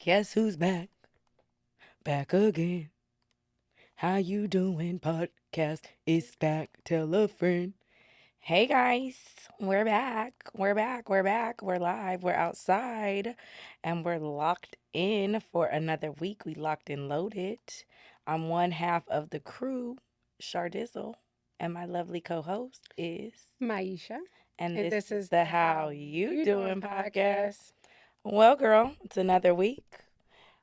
Guess who's back? Back again. How you doing? Podcast is back. Tell a friend. Hey guys, we're back. We're back. We're back. We're live. We're outside. And we're locked in for another week. We locked and loaded. I'm one half of the crew, Shardizzle. And my lovely co-host is Maisha. and And this this is is the the How How You You Doing Doing podcast. podcast. Well, girl, it's another week.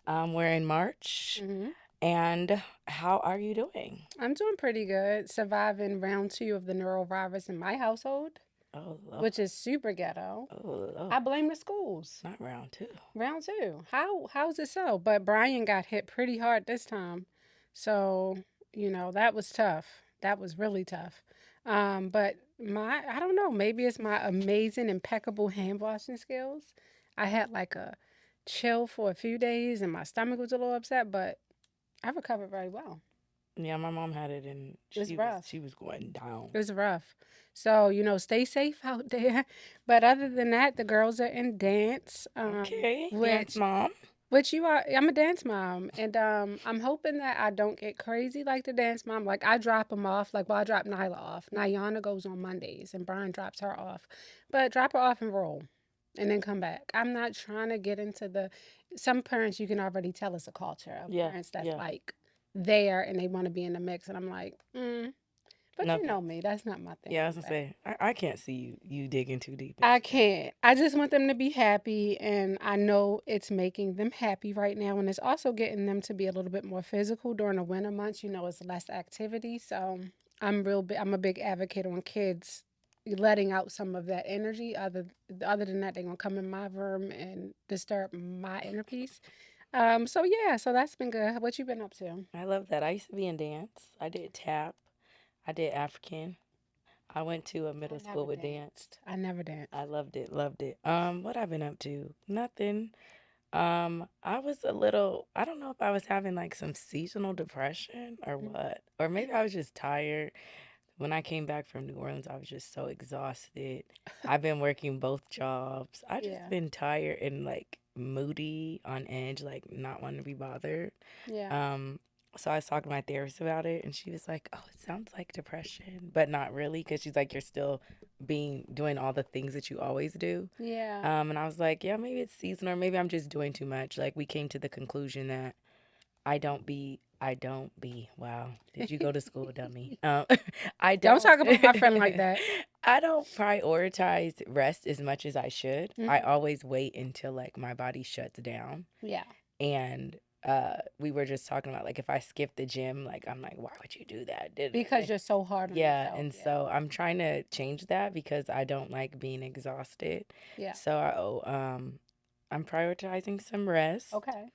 We're in March. hmm And how are you doing? I'm doing pretty good. Surviving round two of the neurovirus in my household, Oh, Lord. which is super ghetto. Oh, Lord. I blame the schools. Not round two. Round two. How's it so? But Brian got hit pretty hard this time. So, that was tough. That was really tough. But I don't know, maybe it's my amazing, impeccable hand washing skills. I had like a chill for a few days and my stomach was a little upset, but I recovered very well. Yeah, my mom had it and It was she was rough. she was going down. It was rough. So, stay safe out there. But other than that, the girls are in dance, Okay, dance which mom. you are. I'm a dance mom, and I'm hoping that I don't get crazy like the dance mom. Like I drop them off. Like, well, I drop Nyla off. Nyana goes on Mondays, and Brian drops her off. But drop her off and roll, and then come back. I'm not trying to get into the. Some parents you can already tell it's a culture of Yeah, parents that's yeah. like there and they want to be in the mix, and I'm like, but No you know thanks. me, that's not my thing Yeah, I was like gonna that. say I can't see you digging too deep into I that. can't. I just want them to be happy, and I know it's making them happy right now, and it's also getting them to be a little bit more physical during the winter months. It's less activity, so I'm a big advocate on kids letting out some of that energy. Other than that, they're gonna come in my room and disturb my inner peace. So yeah, so that's been good. What you been up to? I love that. I used to be in dance. I did tap. I did African. I went to a I middle school never with dance. danced. I never I danced. loved it, loved it. What I've been up to? Nothing. I was I don't know if I was having like some seasonal depression or what. Or maybe I was just tired. When I came back from New Orleans, I was just so exhausted. I've been working both jobs. I just Yeah, been tired and like moody, on edge, like not wanting to be bothered. yeah, Um, so I was talking to my therapist about it, and she was like, "Oh, it sounds like depression, but not really," because she's like, "You're still doing all the things that you always do." yeah. And I was like, "Yeah, maybe it's seasonal, or maybe I'm just doing too much." Like we came to the conclusion that I don't be. Wow. Did you go to school, dummy? I Don't don't talk about my friend like that. I don't prioritize rest as much as I should. I hmm always wait until like my body shuts down. Yeah. And we were just talking about like if I skip the gym, like I'm like, why would you do that? Because you're so hard on Yeah, yourself. and Yeah. so I'm trying to change that because I don't like being exhausted. Yeah. So I'm prioritizing some rest. Okay.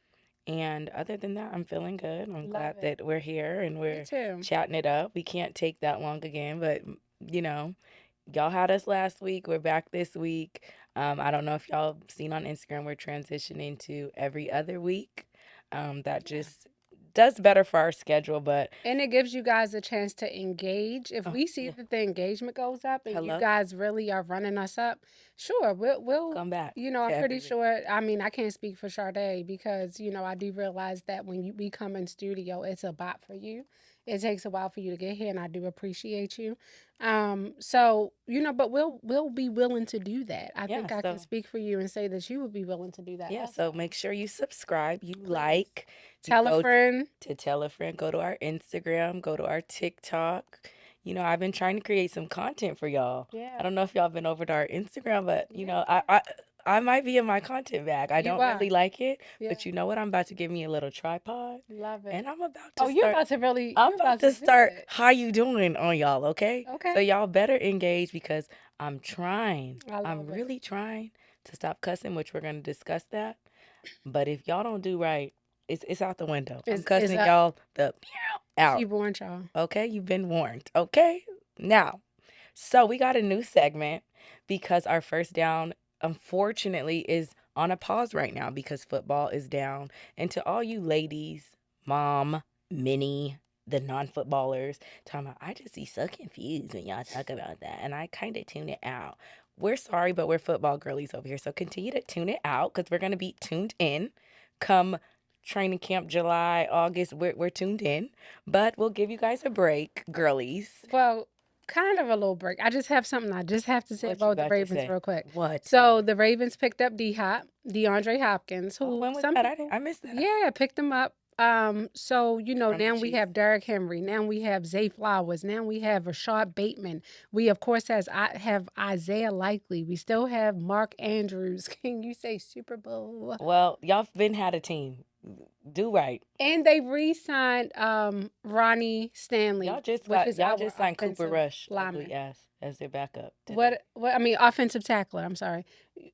And other than that, I'm feeling good. I'm Love glad it. that we're here and Me we're too. chatting it up. We can't take that long again, but you know, y'all had us last week. We're back this week. I don't know if y'all seen on Instagram, we're transitioning to every other week. That Yeah. just does better for our schedule, but And it gives you guys a chance to engage. If oh, we see yeah. that the engagement goes up and you Hello? guys really are running us up, sure, we'll Come back I'm to pretty every week. sure. I mean, I can't speak for Sade because, I do realize that when we come in studio, it's a bot for you. It takes a while for you to get here, and I do appreciate you. So, but we'll be willing to do that. I Yeah, think I can so speak for you and say that you would be willing to do that yeah, also. so make sure you subscribe, you Please. like, you Tell a go friend. to tell a friend, go to our Instagram, go to our TikTok. I've been trying to create some content for y'all. I Yeah. don't know if y'all been over to our Instagram, but Yeah. I might be in my content bag. I You don't are. really like it, Yeah. but you know what? I'm about to give me a little tripod, Love it. and Oh, I'm you're about about to to do start it. how you doing on y'all, okay? So Okay. y'all better engage because I'm trying. I I'm love it. really trying to stop cussing, which we're gonna discuss that. But if y'all don't do right, it's out the window. I'm Is cussing y'all the she out. born y'all? Okay, you've been warned. Okay, now, so we got a new segment because our first down, unfortunately, is on a pause right now because football is down. And to all you ladies, mom, Minnie, the non-footballers, talking about, I just be so confused when y'all talk about that, and I kind of tune it out. We're sorry, but we're football girlies over here, so continue to tune it out because we're gonna be tuned in come training camp July, August, we're tuned in. But we'll give you guys a break, girlies. Well, kind of a little break. I just have something I just have to say What you about the got to Ravens say? real quick. What? So the Ravens picked up D Hop, DeAndre Hopkins, Oh, who when was some that? people, I missed that. yeah, picked him up. So From the now we Chiefs. have Derrick Henry, now we have Zay Flowers, now we have Rashad Bateman. We of course has I have Isaiah Likely. We still have Mark Andrews. Can you say Super Bowl? Well, y'all been had a team. Do right. And they re-signed Ronnie Stanley, which is Y'all our just signed Cooper offensive Rush, ugly lineman. ass, as their backup today. What I mean, offensive tackler. I'm sorry,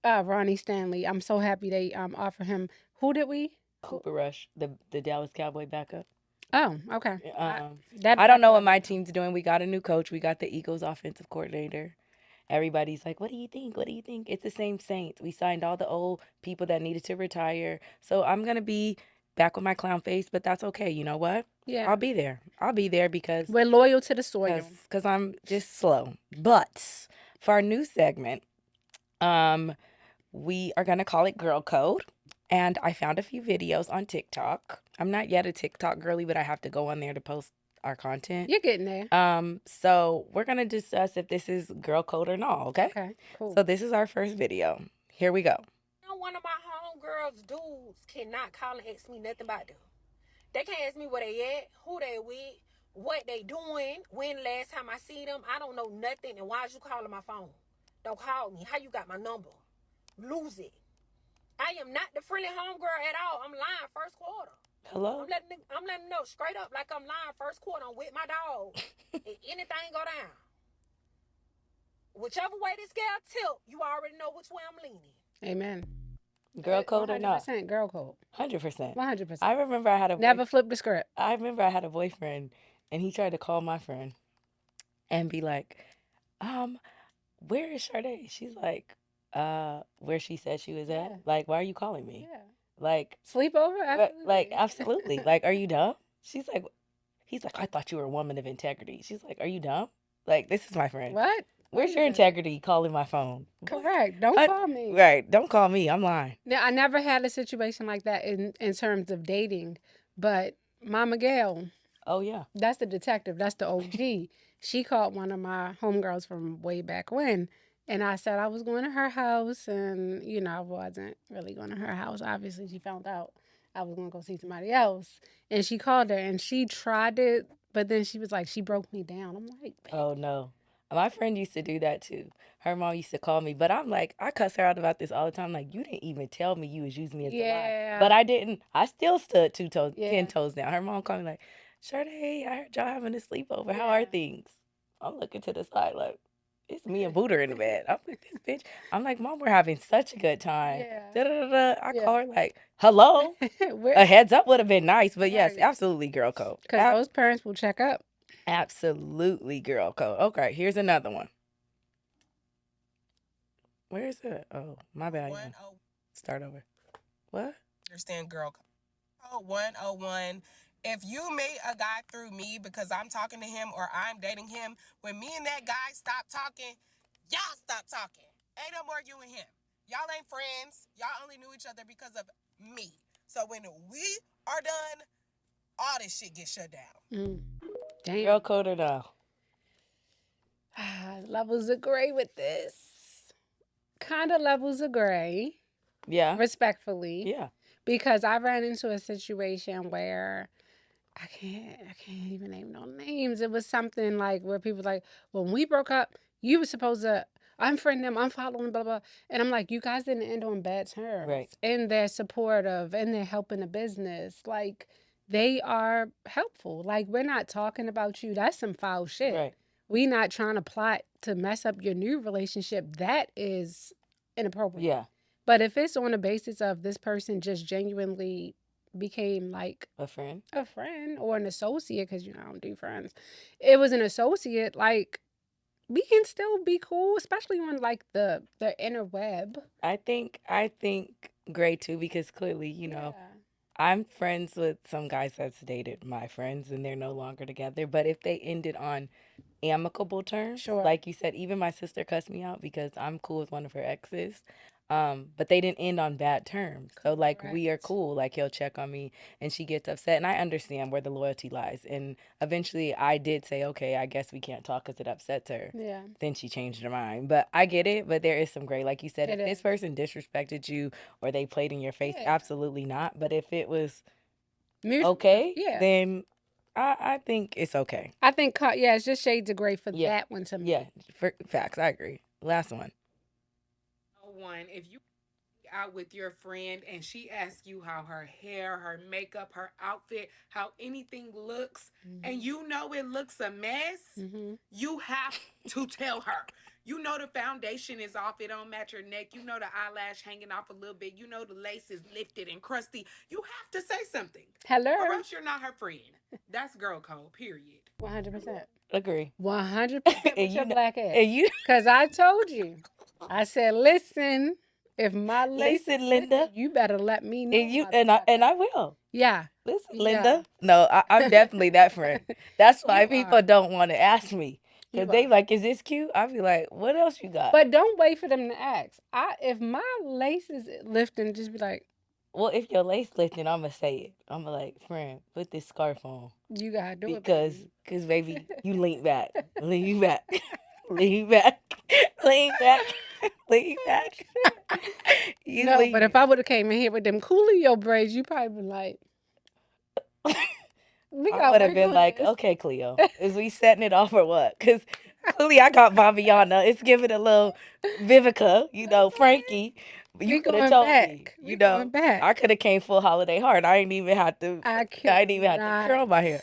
Ronnie Stanley. I'm so happy they offer him. Who did we? Who? Cooper Rush, the Dallas Cowboy backup. Oh, okay. I, Um, that I don't know backup what I've my been. team's doing. We got a new coach. We got the Eagles offensive coordinator. Everybody's like, "What do you think? What do you think?" It's the same Saints. We signed all the old people that needed to retire. So I'm gonna be back with my clown face, but that's okay. You know what? Yeah, I'll be there. I'll be there because we're loyal to the cause, soil. cause I'm just slow. But for our new segment, um, we are gonna call it Girl Code. And I found a few videos on TikTok. I'm not yet a TikTok girly, but I have to go on there to post our content. You're getting there. So we're gonna discuss if this is girl code or not, okay? Okay, cool. So this is our first video. Here we go. Now, one of my homegirls dudes cannot call and ask me nothing about them. They can't ask me where they at, who they with, what they doing, when last time I see them. I don't know nothing. And why is you calling my phone? Don't call me. How you got my number? Lose it. I am not the friendly homegirl at all. I'm lying first quarter. Hello? I'm letting them know straight up like I'm lying first quarter. I'm with my dog. And anything go down. Whichever way this girl tilt, you already know which way I'm leaning. Amen. Girl code or not? 100% girl code. 100%. 100%. I remember I had a Never flip the script. I remember I had a boyfriend and he tried to call my friend and be like, um, where is Sade? She's like, where she said she was at? Yeah. Like, why are you calling me? Yeah. Like, Sleepover? like, Absolutely. absolutely. Like, are you dumb? She's like, he's like, I thought you were a woman of integrity. She's like, are you dumb? Like, this is my friend. What? Where's Wait a your minute. integrity calling my phone? What? Correct. Don't call me. Right. Don't call me. I'm lying. Now, I never had a situation like that in terms of dating, but Mama Gail, Oh, yeah. that's the detective, that's the OG. She called one of my homegirls from way back when, and I said I was going to her house, and I wasn't really going to her house. Obviously, she found out I was going to go see somebody else, and she called her, and she tried it, but then she was like, she broke me down. I'm like, Oh, no. My friend used to do that too. Her mom used to call me, but I'm like, I cuss her out about this all the time. Like, you didn't even tell me you was using me as a lie. But yeah, I didn't. I still stood ten yeah, toes down. Her mom called me like, Sade, I heard y'all having a sleepover. How are yeah. things? I'm looking to the side like, it's me and Booter in the bed. I'm like, this bitch. I'm like, Mom, we're having such a good time. Yeah, Da, da, da, da. I yeah. call her like, hello? Where, A heads up would have been nice, but yes, right. absolutely girl code. Because those parents will check up. Absolutely girl code. Okay, here's another one. Where is it? Oh, my bad. One Yeah. oh Start over. What? understand girl code 101. If you meet a guy through me because I'm talking to him or I'm dating him, when me and that guy stop talking, y'all stop talking. Ain't no more you and him. Y'all ain't friends. Y'all only knew each other because of me. So when we are done, all this shit gets shut down. Mm, Girl damn. code or no? Levels of gray with this. Kind of levels of gray, Yeah. respectfully, Yeah. because I ran into a situation where I can't even name no names. It was something like where people like, when we broke up, you were supposed to unfriend them, unfollow them, blah blah. And I'm like, you guys didn't end on bad terms. Right. And they're supportive and they're helping the business. Like they are helpful. Like we're not talking about you. That's some foul shit. Right. We not trying to plot to mess up your new relationship. That is inappropriate. Yeah. But if it's on the basis of this person just genuinely became like A friend. a friend or an associate, because I don't do friends. It was an associate. Like we can still be cool, especially on like the interweb. I think gray too because clearly, Yeah, I'm friends with some guys that's dated my friends and they're no longer together. But if they ended on amicable terms, sure. like you said, even my sister cussed me out because I'm cool with one of her exes. But they didn't end on bad terms. So like we are Correct. cool. Like he'll check on me and she gets upset and I understand where the loyalty lies. And eventually I did say, okay, I guess we can't talk because it upsets her. Yeah, Then she changed her mind. But I get it. But there is some gray. Like you said, it if this is. person disrespected you or they played in your face, Yeah. absolutely not. But if it was Mutual. okay, Yeah. then I think it's okay. I think, yeah, it's just shades of gray for Yeah. that one to Yeah. me. For facts. I agree. Last one. One, if you out with your friend and she asks you how her hair, her makeup, her outfit, how anything looks, and you know it looks a mess, Mm-hmm. you have to tell her. You know the foundation is off, it don't match her neck. You know the eyelash hanging off a little bit. You know the lace is lifted and crusty. You have to say something, or Hello. else you're not her friend. That's girl code, period. 100%. Agree. 100% And with you your know, black ass. and you Because I told you. I said, listen, if my lace is listen, lifted, Linda, you better let me know, and you and motherfucker. I will. Yeah. Listen, Yeah. Linda. No, I'm definitely that friend. That's why You people are. don't want to ask me because You they are. like, is this cute? I'll be like, what else you got? But don't wait for them to ask. If my lace is lifting, just be like, Well, if your lace lifting, I'ma say it. I'ma like, friend, put this scarf on you gotta do it, because, baby. cause baby, you lean back, lean back, lean back, lean Oh back. shit. You No, but if lean. I would have came in here with them Coolio braids, you probably been like, we I gotta would have work been on like, this. okay, Cleo, is we setting it off or what? Because clearly I got Babiana. It's giving a little Vivica, Okay. Frankie. You We could have going told me, back. We going I back. could have came full holiday hard. I I ain't even had to cannot. curl my hair.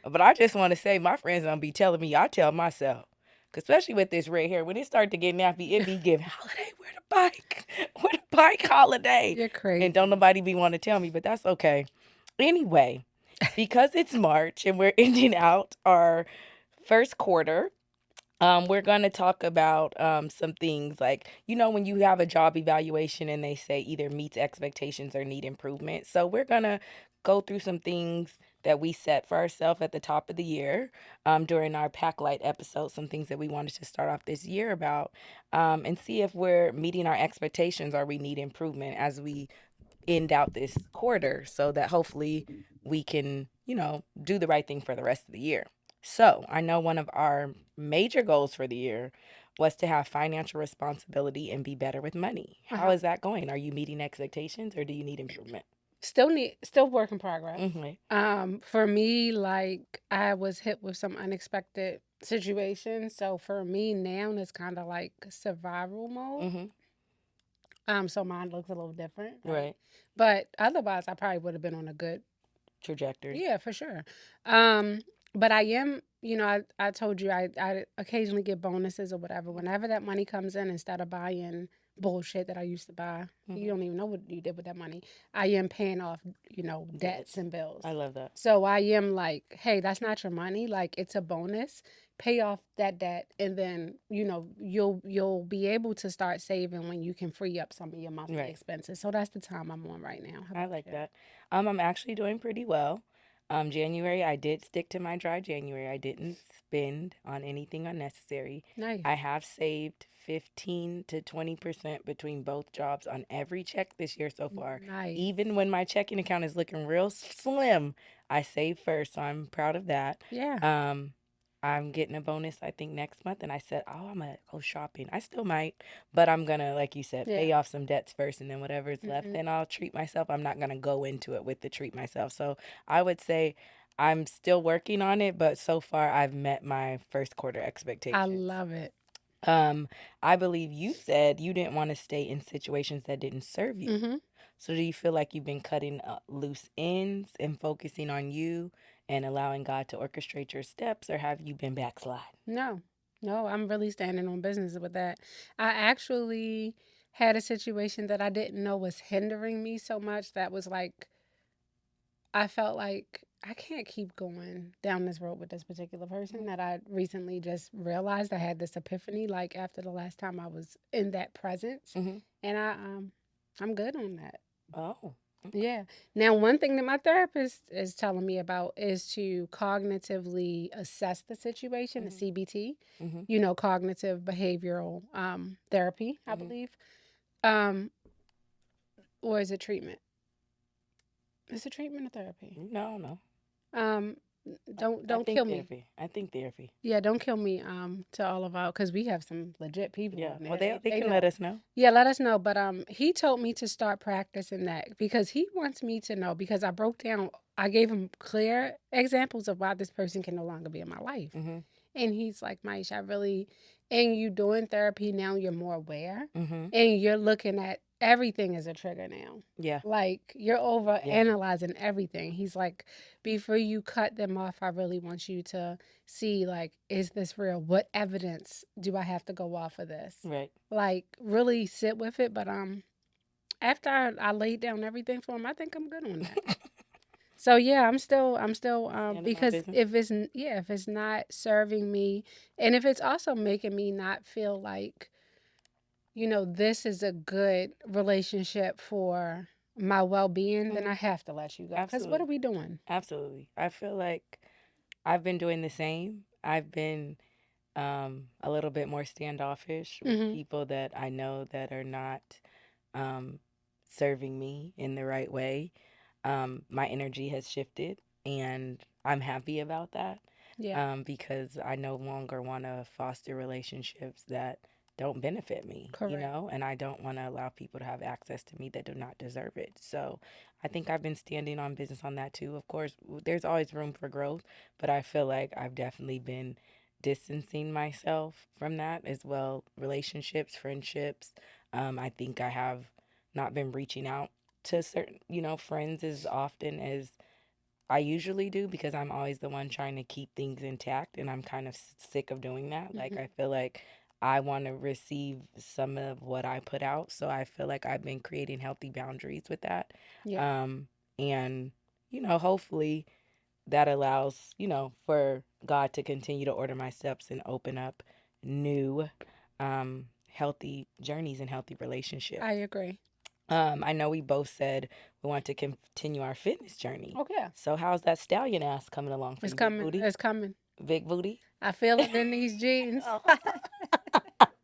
But I just want to say, my friends don't be telling me. I tell myself. 'Cause especially with this red hair, when it start to get nappy, it be giving holiday. Where the bike? Where the bike holiday? You're And don't crazy. nobody be want to tell me, but that's okay. Anyway, because it's March and we're ending out our first quarter, we're going to talk about some things like, when you have a job evaluation and they say either meets expectations or need improvement. So we're going to go through some things that we set for ourselves at the top of the year during our Pack Light episode, some things that we wanted to start off this year about and see if we're meeting our expectations or we need improvement as we end out this quarter so that hopefully we can, do the right thing for the rest of the year. So, I know one of our major goals for the year was to have financial responsibility and be better with money. How Uh-huh. is that going? Are you meeting expectations or do you need improvement? Still work in progress. Mm-hmm. For me, like I was hit with some unexpected situations. So for me now it's kind of like survival mode. Mm-hmm. So mine looks a little different, right? Right. But otherwise I probably would have been on a good, Trajectory. yeah, for sure. Um, but I am, I told you I occasionally get bonuses or whatever. Whenever that money comes in, instead of buying bullshit that I used to buy, you Mm-hmm. don't even know what you did with that money. I am paying off, debts Debts. and bills. I love that. So I am like, hey, that's not your money. Like it's a bonus. Pay off that debt, and then you'll be able to start saving when you can free up some of your monthly Right. expenses. So that's the time I'm on right now. How I about like you? that. I'm actually doing pretty well. January, I did stick to my dry January. I didn't spend on anything unnecessary. Nice. I have saved 15 to 20% between both jobs on every check this year so far. Nice. Even when my checking account is looking real slim, I save first, so I'm proud of that. Yeah. Um, I'm getting a bonus, I think, next month, and I said, oh, I'm gonna go shopping. I still might, but I'm gonna, like you said, Yeah. pay off some debts first, and then whatever's left, Mhm. then I'll treat myself. I'm not gonna go into it with the treat myself. So I would say I'm still working on it, but so far I've met my first quarter I expectations. love it. Um, I believe you said you didn't want to stay in situations that didn't serve you. Mhm. So do you feel like you've been cutting loose ends and focusing on you and allowing God to orchestrate your steps, or have you been backsliding? No. No, I'm really standing on business with that. I actually had a situation that I didn't know was hindering me so much that was like I felt like I can't keep going down this road with this particular person that I recently just realized I had this epiphany like after the last time I was in that presence, Mm-hmm. and I'm good on that. Oh, okay. Yeah. Now, one thing that my therapist is telling me about is to cognitively assess the situation, the Mm-hmm. CBT, Mm-hmm. cognitive behavioral therapy, I Mm-hmm. believe. Um, or is it treatment? Is it treatment or therapy? No. Um, don't I don't think kill me. therapy. I think therapy. Yeah, don't kill me. To all of our, because we have some legit people Yeah. on Well, there. they They can let know. us know. Yeah, let us know. But he told me to start practicing that because he wants me to know because I broke down. I gave him clear examples of why this person can no longer be in my life. Mhm. And he's like, Maish, I really, and you doing therapy now, you're more aware Mhm. and you're looking at everything as a trigger now. Yeah. Like you're over Yeah. analyzing everything. He's like, before you cut them off, I really want you to see, like, is this real? What evidence do I have to go off of this? Right. Like, really sit with it. But after I laid down everything for him, I think I'm good on that. So yeah, I'm still Standing on because business. if it's yeah, if it's not serving me and if it's also making me not feel like, this is a good relationship for my well-being, then I Mhm. have to let you go. Cuz what are Absolutely. we doing? Absolutely. I feel like I've been doing the same. I've been a little bit more standoffish with Mhm. people that I know that are not um, serving me in the right way. My energy has shifted, and I'm happy about that Yeah, because I no longer want to foster relationships that don't benefit me, correct. and I don't want to allow people to have access to me that do not deserve it. So I think I've been standing on business on that too. Of course, there's always room for growth, but I feel like I've definitely been distancing myself from that as well. Relationships, friendships. I think I have not been reaching out to certain, friends as often as I usually do because I'm always the one trying to keep things intact and I'm kind of sick of doing that. Like, Mhm. I feel like I want to receive some of what I put out. So I feel like I've been creating healthy boundaries with that. Yeah. And, hopefully that allows, for God to continue to order my steps and open up new, healthy journeys and healthy relationships. I agree. I know we both said we want to continue our fitness journey. Okay. So how's that stallion ass coming along for It's you, big coming. booty? It's coming. Big booty? I feel it in these jeans. Oh, oh,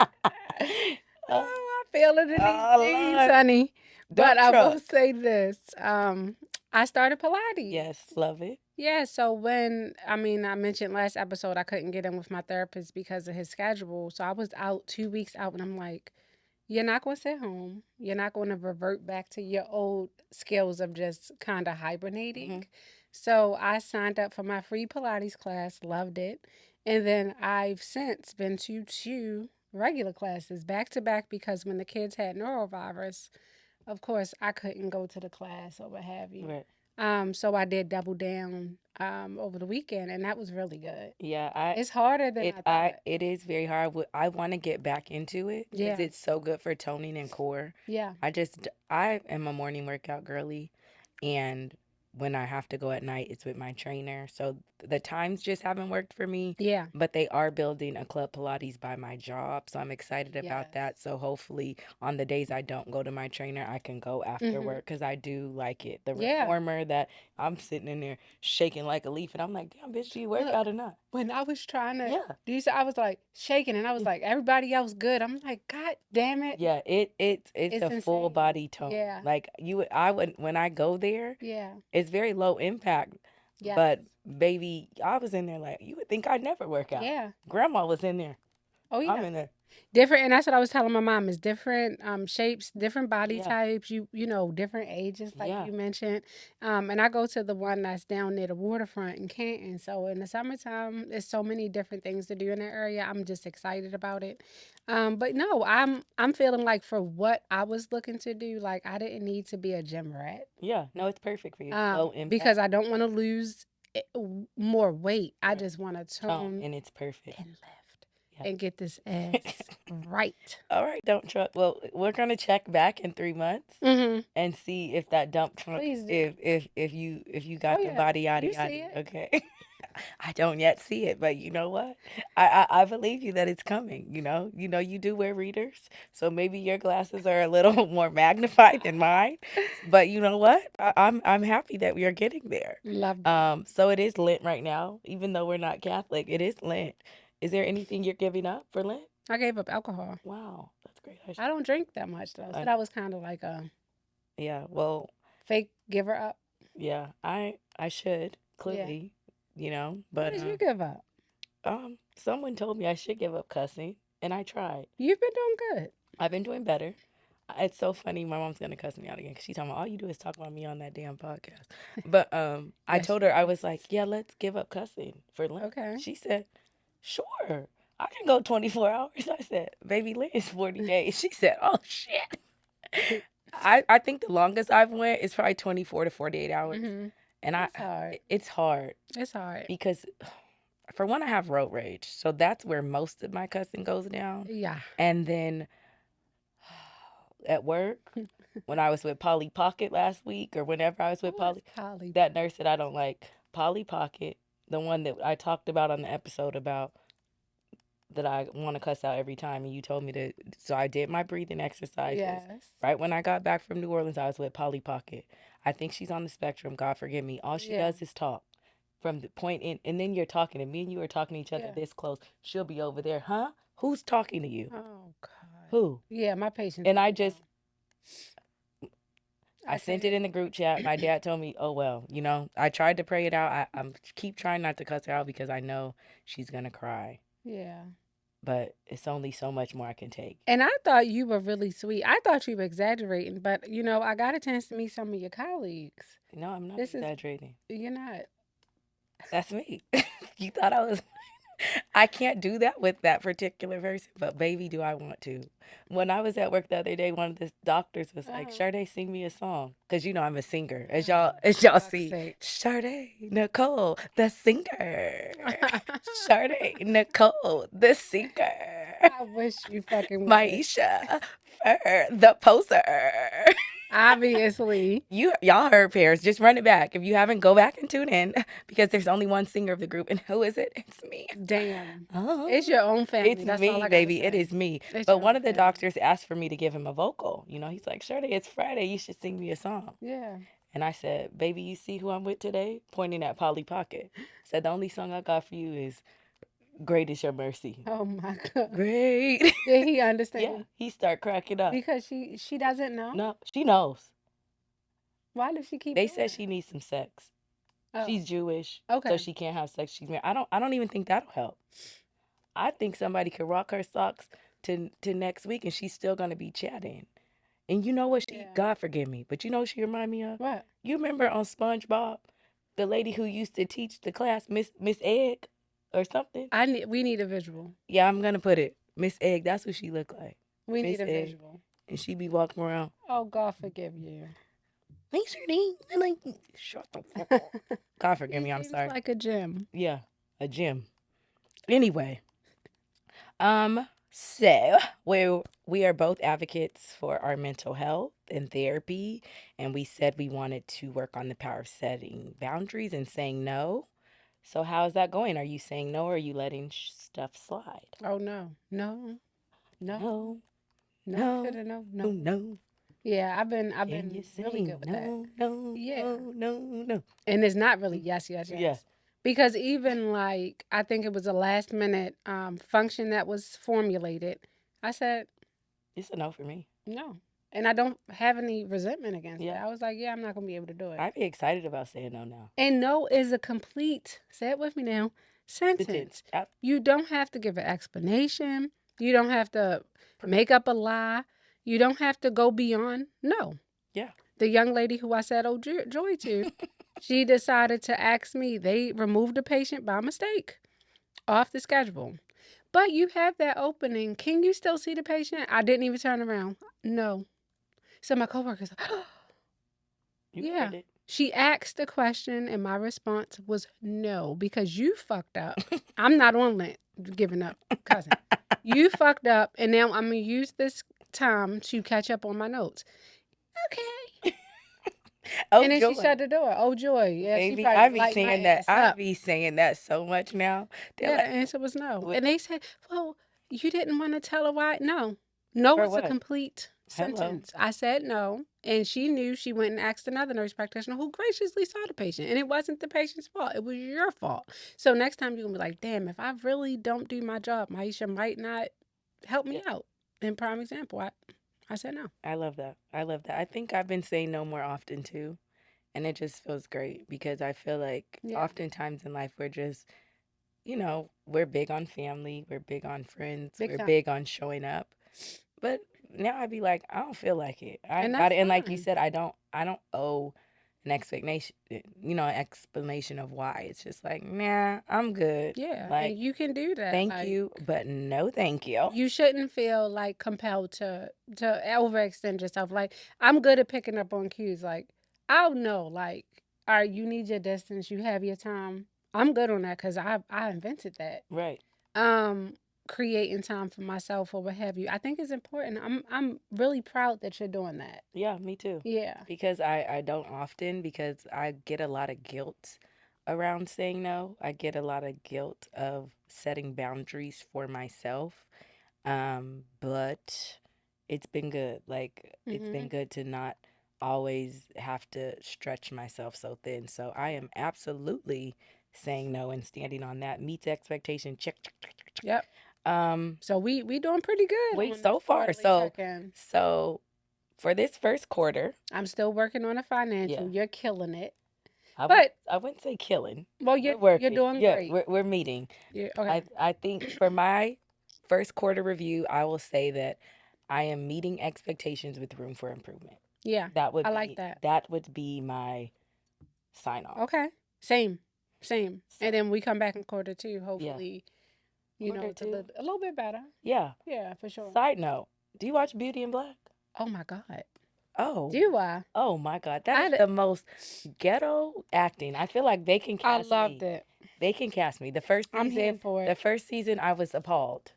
Oh, I feel it in these oh, jeans, Lord. honey. But Dump I will truck. say this. I started Pilates. Yes, love it. Yeah, so I mentioned last episode I couldn't get in with my therapist because of his schedule. So I was out 2 weeks out and I'm like, you're not going to sit home. You're not going to revert back to your old skills of just kind of hibernating. Hmm. So I signed up for my free Pilates class, loved it. And then I've since been to two regular classes back to back because when the kids had norovirus, of course, I couldn't go to the class or what have you. Right. So I did double down over the weekend, and that was really good. Yeah, I It's harder than I thought. it is very hard. I want to get back into it because Yeah, it's so good for toning and core. yeah, I am a morning workout girly, and when I have to go at night, it's with my trainer. So the times just haven't worked for me, yeah, but they are building a club Pilates by my job, so I'm excited yes. about that. So hopefully, on the days I don't go to my trainer, I can go after Hmm. work because I do like it. The Yeah. reformer that I'm sitting in there shaking like a leaf, and I'm like, damn, bitch, do you work Look, out or not? when I was trying to Yeah. do so, I was like shaking, and I was Yeah. like, everybody else good. I'm like, God damn it, Yeah, it's it's a full insane. body tone. Yeah, Like I would when I go there, yeah, it's very low impact. yes, But baby, I was in there like you would think I'd never work out. yeah. Grandma was in there. Oh I'm yeah. in there. Different, and that's what I was telling my mom is different shapes, different body Yeah, types, different ages like yeah, you mentioned. And I go to the one that's down near the waterfront in Canton. So in the summertime, there's so many different things to do in that area. I'm just excited about it. But no, I'm feeling like for what I was looking to do, like I didn't need to be a gym rat. yeah. No, it's perfect for you. It's low Because impact. I don't want to lose more weight. I Right. just want to Tone tone and it's perfect. and lift Yeah. and get this ass right. All right, dump truck. Well, we're gonna check back in 3 months Mm-hmm. and see if that dump truck Please do. if you Oh got the yeah, body yada you see yada. it. Okay. I don't yet see it, but you know what? I believe you that it's coming. You do wear readers, so maybe your glasses are a little more magnified than mine. But you know what? I'm happy that we are getting there. Love that. So it is Lent right now, even though we're not Catholic. It is Lent. Is there anything you're giving up for Lent? I gave up alcohol. Wow, great. I don't drink that much though, so I, that was kind of like a yeah. Well, fake giver up. yeah. I should Yeah. clearly, What but did you give up? someone told me I should give up cussing, and I tried. You've been doing good. I've been doing better. It's so funny. My mom's gonna cuss me out again because she's talking about all you do is talk about me on that damn podcast. But I Yes, told she her I does. was like, yeah, let's give up cussing for Lent. Okay. She said, sure, I can go 24 hours. I said, baby, Lent is 40 days. She said, oh shit. I think the longest I've went is probably 24 to 48 hours, Mhm. and It's hard. it's hard It's hard. because for one I have road rage, so that's where most of my cussing goes down, Yeah. and then at work when I was with Polly Pocket last week or whenever I was with Who is Polly, Polly? that nurse that I don't like, Polly Pocket, the one that I talked about on the episode about that I want to cuss out every time, and you told me to. So I did my breathing exercises. Yes. Right when I got back from New Orleans, I was with Polly Pocket. I think she's on the spectrum. God forgive me. All she Yeah. does is talk. From the point in, and then you're talking, and me and you are talking to each other Yeah. this close. She'll be over there, huh? Who's talking to you? Oh God. Who? Yeah, my patience. And would I be just, low. I I sent it said, in the group chat. My dad told me, "Oh well, I tried to pray it out. I'm keep trying not to cuss her out because I know she's gonna cry, yeah. but it's only so much more I can take." And I thought you were really sweet. I thought you were exaggerating, but I got a chance to meet some of your colleagues. No, I'm not This is exaggerating. you're not. That's me. You thought I was. I can't do that with that particular person, but baby, do I want to. When I was at work the other day, one of the doctors was like, Uh-huh. "Sade, sing me a song," because I'm a singer. As Oh, y'all fuck's see, sake. Sade Nicole, the singer. Sade Nicole, the singer. I wish you fucking would. Maisha, Fur, the poser. Obviously. Y'all heard Paris. Just run it back. If you haven't, go back and tune in because there's only one singer of the group, and who is it? It's me. Damn. It's Oh, your own family. it's That's all me, I gotta baby. It say. is me. It's But your one own of the family. doctors asked for me to give him a vocal. He's like, "Shirley, it's Friday. You should sing me a song." Yeah. And I said, "Baby, you see who I'm with today?" Pointing at Polly Pocket. Said, "The only song I got for you is Great is Your Mercy." Oh my God. Great. Did he Yeah, understand? he start cracking up. Because she doesn't know. No, she knows. Why does she keep They doing said it? she needs some sex. Oh, She's Jewish, so okay. she can't have sex. She's married. I don't even think that'll help. I think somebody could rock her socks to next week and she's still gonna be chatting. And you know what she Yeah. God forgive me, but you know what she remind me of? What? You remember on SpongeBob, the lady who used to teach the class, Miss Egg or something? We need a visual. Yeah, I'm gonna put it. Miss Egg, that's what she looked like. We Miss need a Egg. visual. And she be walking around. Oh, God forgive you. Thanks, Ernene. And like, shut the fuck up. God forgive He me, I'm seems sorry. like a gym. Yeah, a gym. Anyway, so we are both advocates for our mental health and therapy, and we said we wanted to work on the power of setting boundaries and saying no. So how's that going? Are you saying no, or are you letting stuff slide? Oh no, no, no, No, no to no, the no, no, no. no. Yeah, I've Can you been really say good with that. no, no, Yeah, no, no, no? and it's not really yes, yes, Yeah, yes. Because even like I think it was a last minute function that was formulated. I said it's a no for me. no, and I don't have any resentment against it. Yeah, I was like, yeah, I'm not gonna be able to do it. I'd be excited about saying no now. And no is a complete, say it with me now, Sentence. sentence. You don't have to give an explanation. You don't have to make up a lie. You don't have to go beyond. No. Yeah. The young lady who I said, oh, Joy to, she decided to ask me. They removed the patient by mistake off the schedule. But you have that opening. Can you still see the patient? I didn't even turn around. No. So my coworkers, You yeah. heard it. She asked the question, and my response was no, because you fucked up. I'm not on Lent giving up, cousin. You fucked up, and now I'm going to use this time to catch up on my notes. Okay. Oh, And then joy. she shut the door. Oh, joy. Yeah, Baby, she I probably be light my saying that. ass I up. be saying that so much now. They're Yeah, the like, answer was no. what, And they said, well, you didn't want to tell her why. No. No for was a what? complete Hello. sentence. I said no. And she knew. She went and asked another nurse practitioner who graciously saw the patient. And it wasn't the patient's fault. It was your fault. So next time you're going to be like, damn, if I really don't do my job, Maisha might not help me Yeah. out. in prime example. I said no. I love that. I love that. I think I've been saying no more often too. And it just feels great because I feel like Yeah. oftentimes in life we're just, we're big on family, we're big on friends, Big we're time. big on showing up. But now I'd be like, I don't feel like it. I And got that's it. And like you fine. said, I don't owe an explanation, an explanation of why. It's just like, nah, I'm good. Yeah. Like, And you can do that. thank Like, you, but no thank you. you shouldn't feel like compelled to overextend yourself. Like, I'm good at picking up on cues. Like, I'll know. Like, all right, you need your distance. You have your time. I'm good on that because I invented that. Right. Um, creating time for myself or what have you. I think it's important. I'm really proud that you're doing that. Yeah, me too. Yeah. Because I don't often, because I get a lot of guilt around saying no. I get a lot of guilt of setting boundaries for myself. But it's been good. Like, it's been Mhm. good to not always have to stretch myself so thin. So I am absolutely saying no and standing on that. Meets expectation. Check, check, check, check, check. Yep. Um, So we doing pretty good wait, on so this far. quarterly So check-in. so for this first quarter, I'm still working on a financial. yeah. You're killing it. I wouldn't, But I wouldn't say killing. well, We're you're working. doing Yeah, great. we're meeting. Yeah. I Okay. I think for my first quarter review, I will say that I am meeting expectations with room for improvement. Yeah. That would I like be that. that would be my sign off. Okay. Same. Same. So, And then we come back in quarter two. yeah. Hopefully, Quarter it's two. a little bit better. Yeah. Yeah, for sure. Side note, do you watch Beauty in Black? Oh my God. Oh. Do I? Oh my God. That I is d- the most ghetto acting. I feel like they can I cast loved me. it. They can cast me. I'm here for The it. first season I was appalled.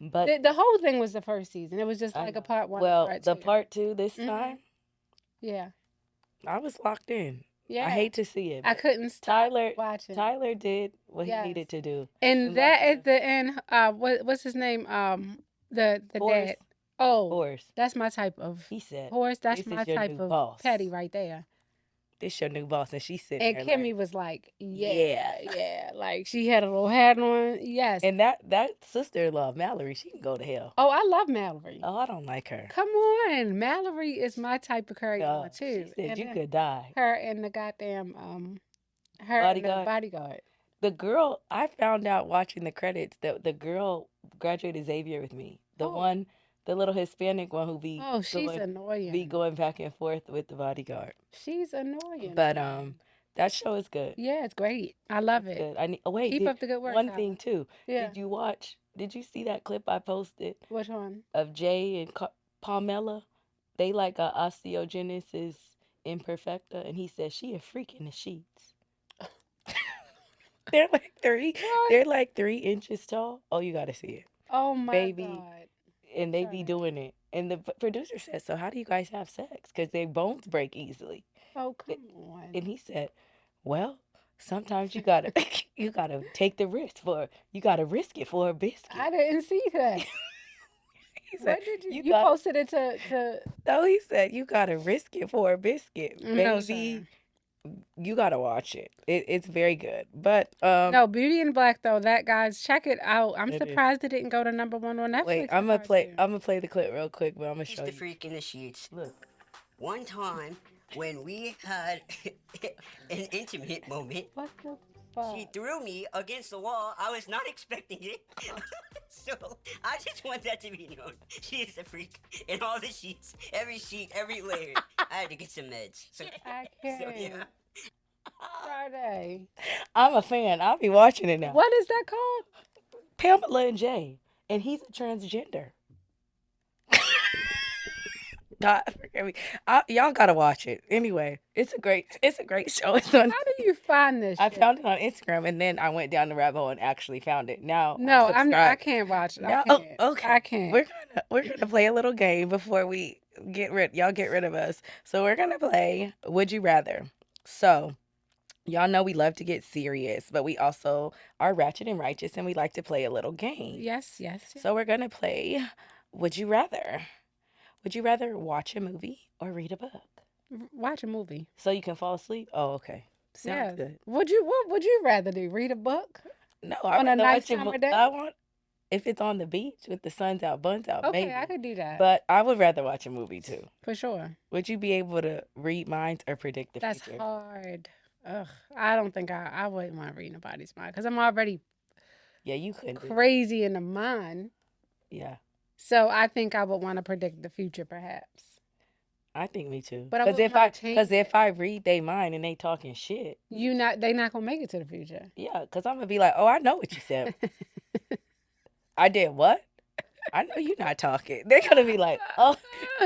But The whole thing was the first season. It was just I like a know. part one and Well, part the two. part two this Mhm. time, Yeah. I was locked in. I Yeah. hate to see it, I but couldn't stop Tyler watching it. Tyler did what he Yes. needed to do. And And like that you at said, the end, what's his name? The dad. Forrest, Oh, Forrest, that's my type of he said, horse. That's "This my is your type new of boss. petty right there. This your new boss." And she's sitting And there like, Kimmy was like, "Yeah." yeah, yeah. Like she had a little hat on. Yes. And that sister-in-law, Mallory, she can go to hell. Oh, I love Mallory. Oh, I don't like her. Come on. Mallory is my type of curry No, one she too. said And you then could die. her and the goddamn her and the Bodyguard. bodyguard. The girl, I found out watching the credits that the girl graduated Xavier with me. The Oh. one, the little Hispanic one who Oh, she's be annoying. going back and forth with the bodyguard. She's annoying. But Man. that show is good. Yeah, it's great. I love It's it. good. I need. Oh wait, Keep up the good work, one thing Tyler. too. Yeah. Did you see that clip I posted Which one? of Jay and Palmella? They like a osteogenesis imperfecta, and he says she a freak in the sheets. They're like three. What? They're like 3 inches tall. Oh, you gotta see it, Oh my baby. God. And they be Sorry. doing it. And the producer said, "So how do you guys have sex? Because their bones break easily." Oh, A- come on. And he said, "Well, sometimes you gotta you gotta take the risk for you gotta risk it for a biscuit." I didn't see that. He said, What did you "You you got posted it to no." He said, "You gotta risk it for a biscuit, No, baby. sir. You gotta watch it. It's very good." But No, Beauty in Black though, that guys, check it out. I'm it is. surprised it didn't go to #1 on Wait, Netflix in part two. I'm gonna play the clip real quick, but I'm gonna He's show the you. freak in the sheets. Look, One time when we had an intimate moment, What the fuck? she threw me against the wall. I was not expecting it. So I just want that to be known. She is a freak in all the sheets, every sheet, every layer. I had to get some meds. So, I can't. so yeah. Friday. I'm a fan. I'll be watching it now. What is that called? Pamela and Jay, and he's a transgender. God forgive me. Y'all gotta watch it. Anyway, it's a great show. It's on. How do you find this I shit? found it on Instagram, and then I went down the rabbit hole and actually found it. Now No, I'm I subscribed. can't watch it. I Now, can't. okay. I can't. We're gonna play a little game before we y'all get rid of us. So we're gonna play Would You Rather. So y'all know we love to get serious, but we also are ratchet and righteous, and we like to play a little game. Yes, yes. So we're gonna play Would You Rather. Would you rather watch a movie or read a book? Watch a movie. So you can fall asleep? Oh, okay. Sounds Yes. good. What would you rather do? Read a book? No, I On a rather nice watch a summer movie. day? I want If it's on the beach with the sun's out, buns out, Okay, I maybe. could do that But I would rather watch a movie too. for sure. Would you be able to read minds or predict the That's future? hard. Ugh, I don't think I wouldn't want to read nobody's mind because I'm already Yeah, you couldn't do that. crazy in the mind. Yeah, So I think I would want to predict the future, perhaps. I think me too. But I Cause wouldn't if want I, to change cause it. if I read they mind and they talking shit, They not gonna make it to the future. yeah, cause I'm gonna be like, oh, I know what you said. I did what? I know you're not talking. They're gonna be like, oh,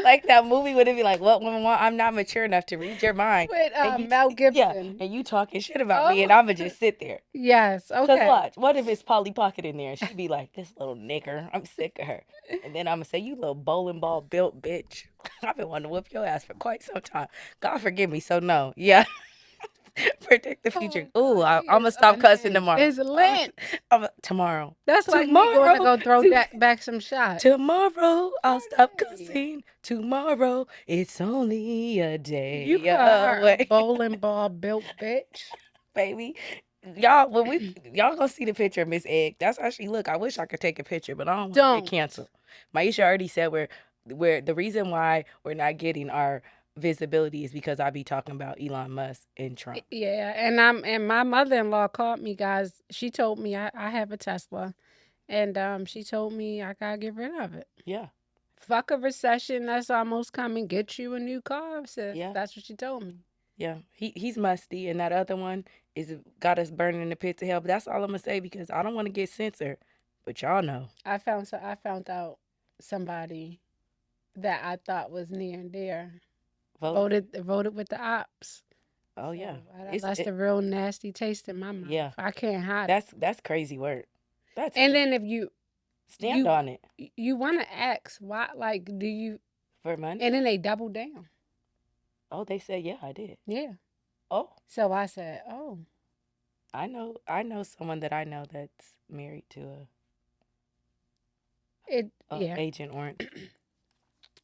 like that movie would it be like, what woman want? I'm not mature enough to read your mind, With and you, Mel yeah, Gibson. and you talking shit about me, Oh, and I'ma just sit there. yes. Cause Okay. watch, what if it's Polly Pocket in there, and she be like, this little nigger, I'm sick of her, and then I'ma say, you little bowling ball built bitch, I've been wanting to whoop your ass for quite some time. God forgive me, so no, yeah. Predict the Oh future. Ooh, God, I'm he gonna is stop cussing unhinged. tomorrow. It's lit. Tomorrow. That's like me going to Tomorrow. go throw To, back some shots. tomorrow. I'll stop Friday. cussing. Tomorrow. It's only a You day call her a away. bowling ball built bitch. Baby. Y'all, y'all gonna see the picture of Miss Egg. That's how she look. I wish I could take a picture, but I don't want to get Don't. canceled. Maisha already said where the reason why we're not getting our visibility is because I be talking about Elon Musk and Trump. Yeah, and my mother-in-law called me, guys. She told me I have a Tesla, and she told me I gotta get rid of it. Yeah. Fuck a recession that's almost coming. Get you a new car, sis. Yeah. That's what she told me. Yeah, he's musty, and that other one is got us burning in the pits of hell. But that's all I'm gonna say because I don't want to get censored. But y'all know, I found out somebody that I thought was near and dear vote. voted with the ops. Oh So yeah, I it's lost a real nasty taste in my mouth. yeah. I can't hide it. That's crazy work. That's And crazy. then if you Stand on it you want to ask why, like, do you? for money. And then they double down. Oh, they said yeah, I did. Yeah. Oh, So I said, oh, I know someone that I know that's married to a yeah, Agent Orange.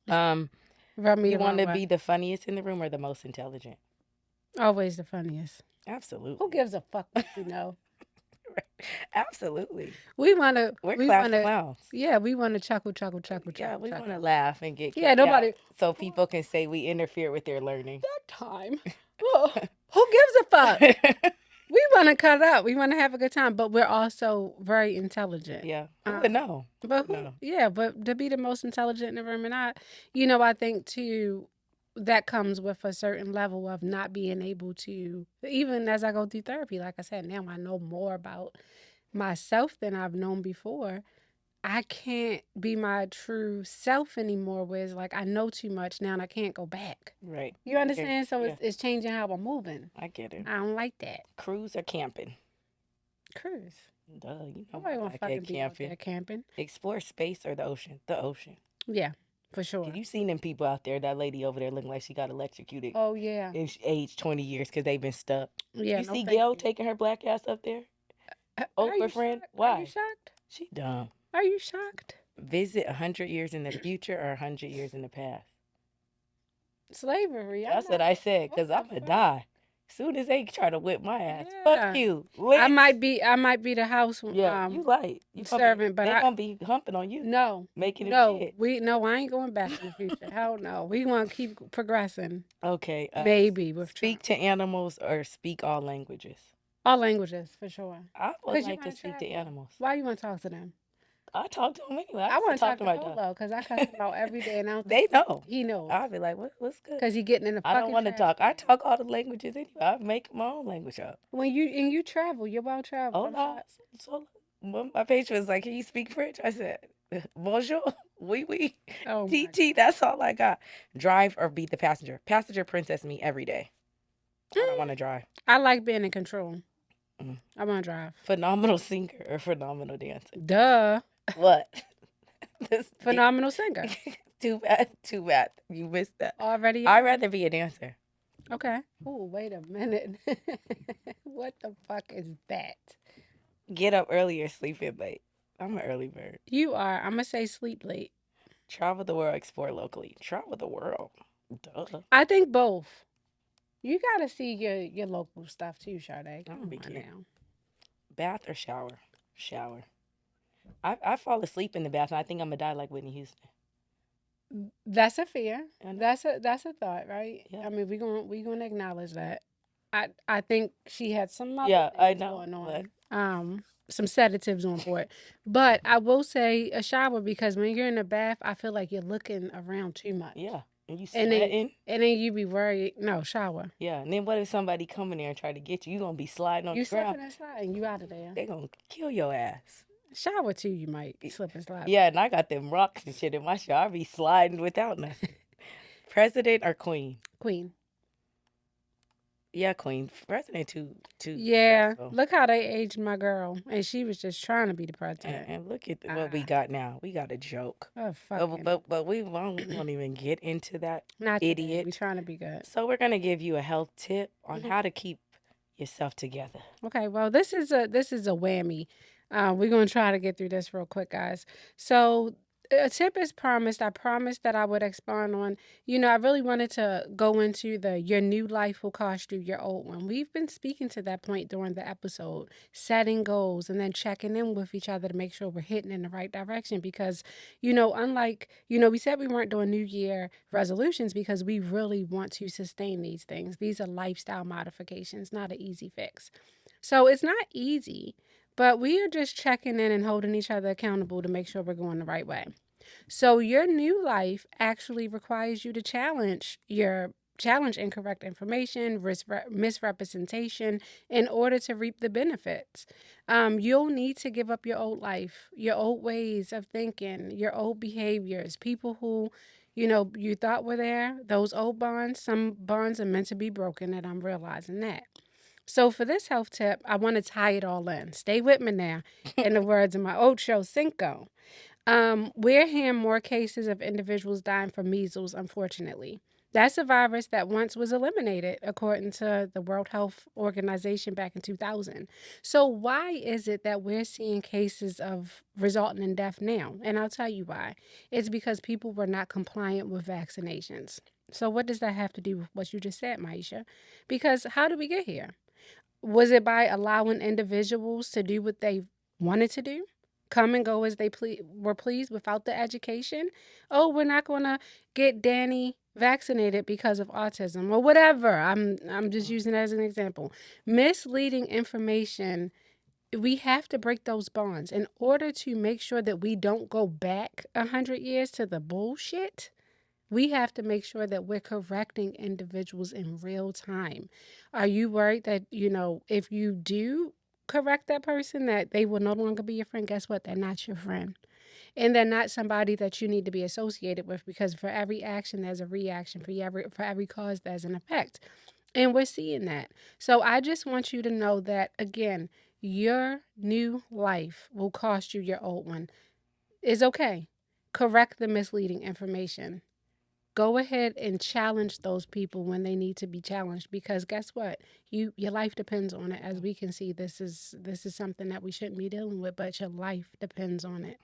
Um, rub me you the want wrong to way. be the funniest in the room or the most intelligent? Always the funniest. Absolutely. Who gives a fuck what you know? Absolutely. We wanna, We're we class wanna, clowns. yeah, we wanna chuckle, chuckle, chuckle, Yeah, chuckle, we want to chuckle. laugh and get Yeah, kicked out nobody. so people can say we interfere with their learning. That time. Oh, who gives a fuck? We want to cut up. We want to have a good time, but we're also very intelligent. Yeah, who would know? But No. yeah, but to be the most intelligent in the room, and I think too, that comes with a certain level of not being able to, even as I go through therapy, like I said, now I know more about myself than I've known before. I can't be my true self anymore, where it's like I know too much now and I can't go back. Right. You understand? So Yeah, it's changing how I'm moving. I get it. I don't like that. Cruise or camping? Cruise. Duh, you know Nobody I want to like fucking be out there camping. camping. Explore space or the ocean? The ocean. Yeah, for sure. You seen them people out there? That lady over there looking like she got electrocuted Oh yeah. in aged 20 years because they've been stuck. Yeah. You No, see thank Gail you. taking her black ass up there? Are you Oprah friend? shocked? Are Why? you shocked? She dumb. Are you shocked? Visit 100 years in the future or 100 years in the past? Slavery. That's what I said, because I'm going to die. Soon as they try to whip my ass. Yeah. Fuck you. I might be the house Yeah, you like. servant, but they going to be humping on you. no. Making it No, kid. I ain't going back in the future. Hell no. We want to keep progressing. Okay. Maybe with speak Trump. to animals or speak all languages? All languages for sure. I would 'Cause you like to wanna speak to travel. animals. Why you want to talk to them? I talk to them anyway. I want to talk to my dog. Polo because I cuss him out every day, and I don't They think know. he knows I'll be like, what's good? because he getting in the I fucking. don't want to trash talk. I can. talk all the languages anyway. I make my own language up. When you travel, you're well traveled. Hola. So, when my patient was like, can you speak French? I said, bonjour. Oui, oui. Oh my TT. That's all I got. Drive or be the passenger. Passenger princess me every day. I don't want to drive. I like being in control. Mm. I want to drive. Phenomenal singer or phenomenal dancer? Duh. What? Phenomenal singer. Too bad. Too bad. You missed that. Already. I'd rather be a dancer. Okay. Oh, wait a minute. What the fuck is that? Get up early or sleep in late. I'm an early bird. You are. I'm gonna say sleep late. Travel the world, explore locally. Travel the world. Duh. I think both. You gotta see your local stuff too, Sade. I'm Come gonna be on cute. now. Bath or shower? Shower. I fall asleep in the bathroom. I think I'm gonna die like Whitney Houston. That's a fear. I know. That's a thought, right? Yeah. I mean, we gonna acknowledge that. I think she had some other Yeah, I things know. going But on. Some sedatives on board. But I will say a shower because when you're in the bath, I feel like you're looking around too much. yeah, and you And then sweating. and then you be worried. No, shower. Yeah, and then what if somebody come in there and try to get you? You gonna be sliding on You the ground. slipping and sliding, you out of there. They gonna kill your ass. Shower too, you might slip and slide. Yeah, and I got them rocks and shit in my shower. I be sliding without nothing. President or queen? Queen. Yeah, queen. President too Yeah, stressful. look how they aged my girl, and she was just trying to be the And, president. and look at what we Ah, got now. We got a joke. oh But fucking, but we won't even get into that not today. We idiot. trying to be good. So we're gonna give you a health tip on Mhm. how to keep yourself together. Okay, well, this is a whammy. We're gonna try to get through this real quick, guys. So a tip is promised. I promised that I would expand on. I really wanted to go into the your new life will cost you your old one. We've been speaking to that point during the episode, setting goals and then checking in with each other to make sure we're hitting in the right direction. Because unlike we said we weren't doing New Year resolutions because we really want to sustain these things. These are lifestyle modifications, not an easy fix. So it's not easy, but we are just checking in and holding each other accountable to make sure we're going the right way. So your new life actually requires you to challenge incorrect information, misrepresentation in order to reap the benefits. You'll need to give up your old life, your old ways of thinking, your old behaviors, people who you thought were there, those old bonds. Some bonds are meant to be broken, and I'm realizing that. So, for this health tip, I want to tie it all in. Stay with me now. In the words of my old show, Cinco. We're hearing more cases of individuals dying from measles, unfortunately. That's a virus that once was eliminated, according to the World Health Organization back in 2000. So, why is it that we're seeing cases of resulting in death now? And I'll tell you why. It's because people were not compliant with vaccinations. So, what does that have to do with what you just said, Maisha? Because how did we get here? Was it by allowing individuals to do what they wanted to do? Come and go as they were pleased without the education? Oh, we're not going to get Danny vaccinated because of autism or whatever. I'm just using it as an example. Misleading information, we have to break those bonds in order to make sure that we don't go back 100 years to the bullshit. We have to make sure that we're correcting individuals in real time. Are you worried that, if you do correct that person, that they will no longer be your friend? Guess what? They're not your friend. And they're not somebody that you need to be associated with because for every action, there's a reaction. For every cause, there's an effect. And we're seeing that. So I just want you to know that, again, your new life will cost you your old one. It's okay. Correct the misleading information. Go ahead and challenge those people when they need to be challenged because guess what, your life depends on it. As we can see, this is something that we shouldn't be dealing with, but your life depends on it.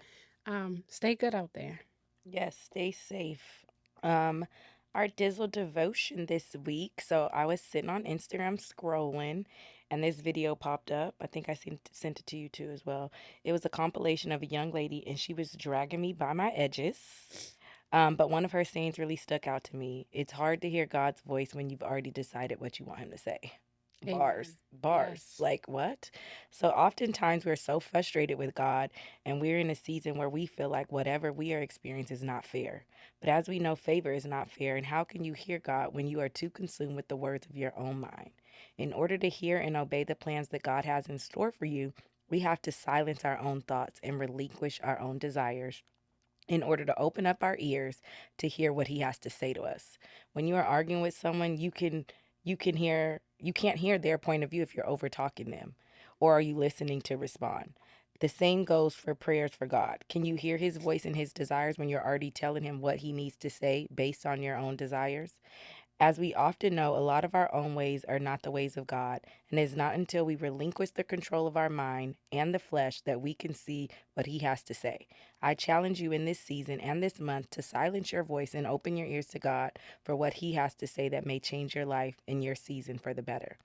Stay good out there. Yes, stay safe. Um, our Dizzle devotion this week. So I was sitting on Instagram scrolling, and this video popped up. I think I sent it to you too as well. It was a compilation of a young lady, and she was dragging me by my edges. But one of her sayings really stuck out to me. It's hard to hear God's voice when you've already decided what you want Him to say. Bars, Amen. bars. Yes. Like what? So oftentimes we're so frustrated with God, and we're in a season where we feel like whatever we are experiencing is not fair. But as we know, favor is not fair. And how can you hear God when you are too consumed with the words of your own mind? In order to hear and obey the plans that God has in store for you, we have to silence our own thoughts and relinquish our own desires in order to open up our ears to hear what he has to say to us. When you are arguing with someone, you can't hear their point of view if you're over talking them, or are you listening to respond? The same goes for prayers for God. Can you hear his voice and his desires when you're already telling him what he needs to say based on your own desires? As we often know, a lot of our own ways are not the ways of God, and it is not until we relinquish the control of our mind and the flesh that we can see what He has to say. I challenge you in this season and this month to silence your voice and open your ears to God for what He has to say that may change your life and your season for the better.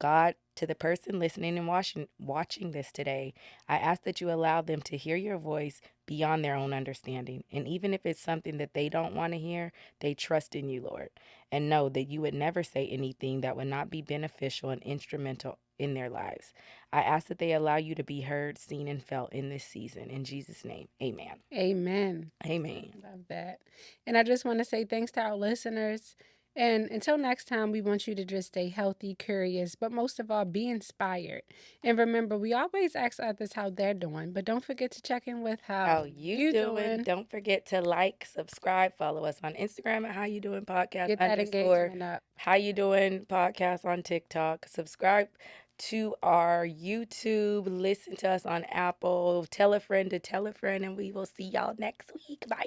God, to the person listening and watching this today, I ask that you allow them to hear your voice beyond their own understanding. And even if it's something that they don't want to hear, they trust in you, Lord, and know that you would never say anything that would not be beneficial and instrumental in their lives. I ask that they allow you to be heard, seen, and felt in this season. In Jesus' name, amen. Amen. Amen. I love that. And I just want to say thanks to our listeners. And until next time, we want you to just stay healthy, curious, but most of all, be inspired. And remember, we always ask others how they're doing, but don't forget to check in with how How you you doing? doing. Don't forget to like, subscribe, follow us on Instagram at How You Doing Podcast Get that underscore engagement up. How You Doing Podcast on TikTok. Subscribe to our YouTube. Listen to us on Apple. Tell a friend to tell a friend, and we will see y'all next week. Bye.